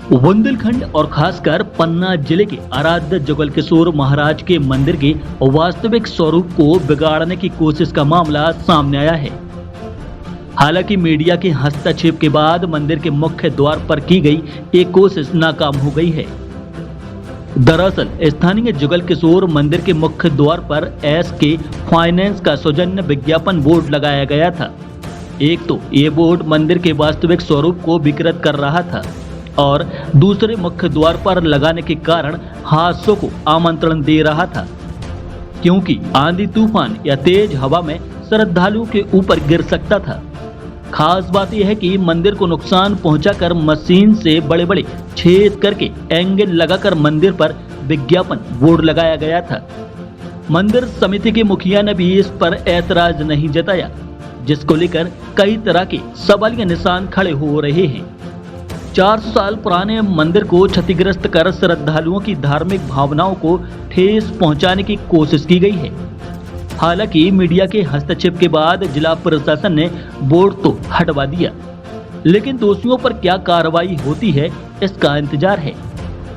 बुंदेलखंड और खासकर पन्ना जिले के आराध्य जुगल किशोर महाराज के मंदिर के वास्तविक स्वरूप को बिगाड़ने की कोशिश का मामला सामने आया है। हालांकि मीडिया के हस्तक्षेप के बाद मंदिर के मुख्य द्वार पर की गई एक कोशिश नाकाम हो गई है। दरअसल स्थानीय जुगल किशोर मंदिर के मुख्य द्वार पर SK फाइनेंस का सौजन्य विज्ञापन बोर्ड लगाया गया था। एक तो ये बोर्ड मंदिर के वास्तविक स्वरूप को विकृत कर रहा था और दूसरे मुख्य द्वार पर लगाने के कारण हादसों को आमंत्रण दे रहा था, क्योंकि आंधी तूफान या तेज हवा में श्रद्धालुओं के ऊपर गिर सकता था। खास बात यह है कि मंदिर को नुकसान पहुंचाकर मशीन से बड़े बड़े छेद करके एंगल लगाकर मंदिर पर विज्ञापन बोर्ड लगाया गया था। मंदिर समिति के मुखिया ने भी इस पर ऐतराज नहीं जताया, जिसको लेकर कई तरह के सवालिया निशान खड़े हो रहे हैं। 400 साल पुराने मंदिर को क्षतिग्रस्त कर श्रद्धालुओं की धार्मिक भावनाओं को ठेस पहुंचाने की कोशिश की गई है। हालांकि मीडिया के हस्तक्षेप के बाद जिला प्रशासन ने बोर्ड तो हटवा दिया, लेकिन दोषियों पर क्या कार्रवाई होती है इसका इंतजार है।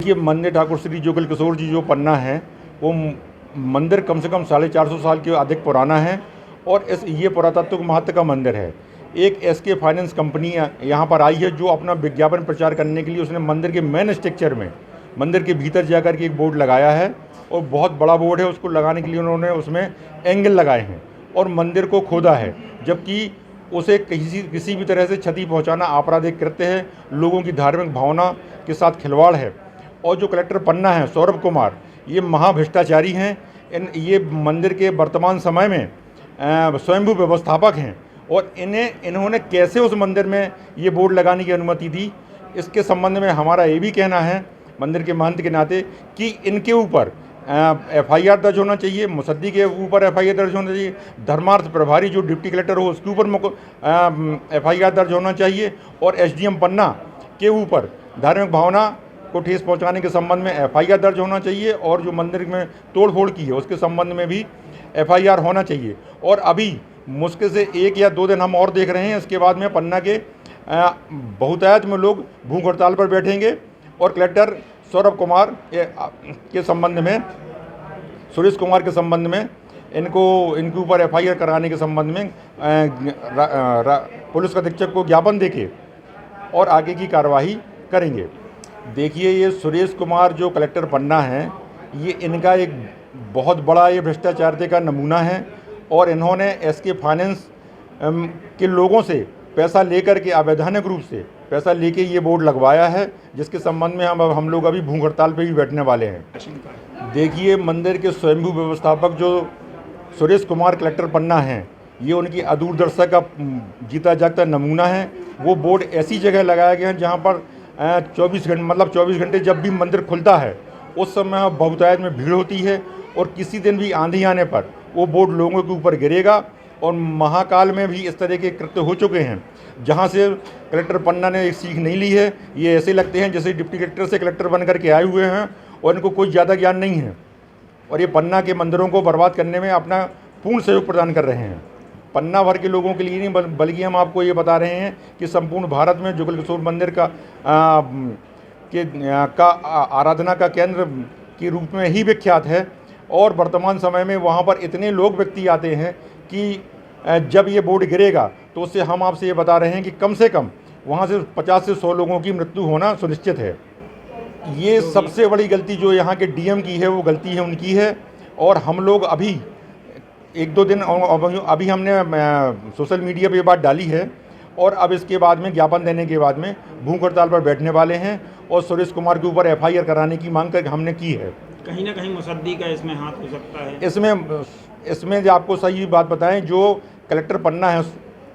ये मंदिर ठाकुर श्री जुगल किशोर जी जो पन्ना है, वो मंदिर कम से कम 450 साल के अधिक पुराना है और ये पुरातत्व महत्व का मंदिर है। एक SK फाइनेंस कंपनी यहाँ पर आई है जो अपना विज्ञापन प्रचार करने के लिए उसने मंदिर के मेन स्ट्रक्चर में, मंदिर के भीतर जाकर के एक बोर्ड लगाया है और बहुत बड़ा बोर्ड है। उसको लगाने के लिए उन्होंने उसमें एंगल लगाए हैं और मंदिर को खोदा है, जबकि उसे किसी भी तरह से क्षति पहुँचाना आपराधिक कृत्य है, लोगों की धार्मिक भावना के साथ खिलवाड़ है। और जो कलेक्टर पन्ना है सौरभ कुमार, ये महाभ्रष्टाचारी हैं। ये मंदिर के वर्तमान समय में स्वयंभू व्यवस्थापक हैं और इन्होंने कैसे उस मंदिर में ये बोर्ड लगाने की अनुमति दी, इसके संबंध में हमारा ये भी कहना है मंदिर के महंत के नाते कि इनके ऊपर FIR दर्ज होना चाहिए, मुसद्दी के ऊपर FIR दर्ज होना चाहिए, धर्मार्थ प्रभारी जो डिप्टी कलेक्टर हो उसके ऊपर FIR दर्ज होना चाहिए और SDM पन्ना के ऊपर धार्मिक भावना को ठेस पहुंचाने के संबंध में FIR दर्ज होना चाहिए और जो मंदिर में तोड़फोड़ की है उसके संबंध में भी FIR होना चाहिए। और अभी मुश्किल से 1 या 2 दिन हम और देख रहे हैं, इसके बाद में पन्ना के बहुतायत में लोग भूख हड़ताल पर बैठेंगे और कलेक्टर सौरभ कुमार के संबंध में, सुरेश कुमार के संबंध में इनके ऊपर FIR कराने के संबंध में पुलिस अधीक्षक को ज्ञापन देके और आगे की कार्रवाई करेंगे। देखिए, ये सुरेश कुमार जो कलेक्टर पन्ना है, ये इनका एक बहुत बड़ा ये भ्रष्टाचार का नमूना है और इन्होंने SK फाइनेंस के लोगों से पैसा लेकर के अवैधानिक रूप से पैसा लेके ये बोर्ड लगवाया है, जिसके संबंध में हम लोग अभी भूख हड़ताल पे भी बैठने वाले हैं। देखिए, मंदिर के स्वयंभू व्यवस्थापक जो सुरेश कुमार कलेक्टर पन्ना हैं, ये उनकी अदूरदर्शी का जीता जागता नमूना है। वो बोर्ड ऐसी जगह लगाया गया है जहाँ पर 24 घंटे जब भी मंदिर खुलता है उस समय बहुतायत में भीड़ होती है और किसी दिन भी आंधी आने पर वो बोर्ड लोगों के ऊपर गिरेगा। और महाकाल में भी इस तरह के कृत्य हो चुके हैं जहां से कलेक्टर पन्ना ने एक सीख नहीं ली है। ये ऐसे लगते हैं जैसे डिप्टी कलेक्टर से कलेक्टर बन करके आए हुए हैं और इनको कोई ज़्यादा ज्ञान नहीं है और ये पन्ना के मंदिरों को बर्बाद करने में अपना पूर्ण सहयोग प्रदान कर रहे हैं। पन्ना भर के लोगों के लिए नहीं, बल्कि हम आपको ये बता रहे हैं कि संपूर्ण भारत में जुगल किशोर मंदिर का आराधना का केंद्र के रूप में ही विख्यात है और वर्तमान समय में वहाँ पर इतने लोग व्यक्ति आते हैं कि जब ये बोर्ड गिरेगा तो उससे हम आपसे ये बता रहे हैं कि कम से कम वहाँ से 50 से 100 लोगों की मृत्यु होना सुनिश्चित है। ये सबसे बड़ी गलती जो यहाँ के DM की है, वो गलती है उनकी है। और हम लोग अभी 1-2 दिन अभी हमने सोशल मीडिया पे ये बात डाली है और अब इसके बाद में ज्ञापन देने के बाद में भूख हड़ताल पर बैठने वाले हैं और सुरेश कुमार के ऊपर FIR कराने की मांग कर हमने की है। कहीं ना कहीं मुसद्दी का इसमें हाथ हो सकता है। इसमें जो आपको सही बात बताएं, जो कलेक्टर पन्ना है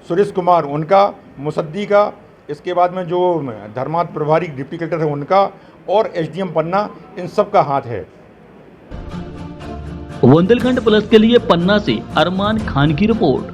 सुरेश कुमार, उनका, मुसद्दी का, इसके बाद में जो धर्मार्थ प्रभारी डिप्टी कलेक्टर है उनका और SDM पन्ना, इन सब का हाथ है। बुंदेलखंड प्लस के लिए पन्ना से अरमान खान की रिपोर्ट।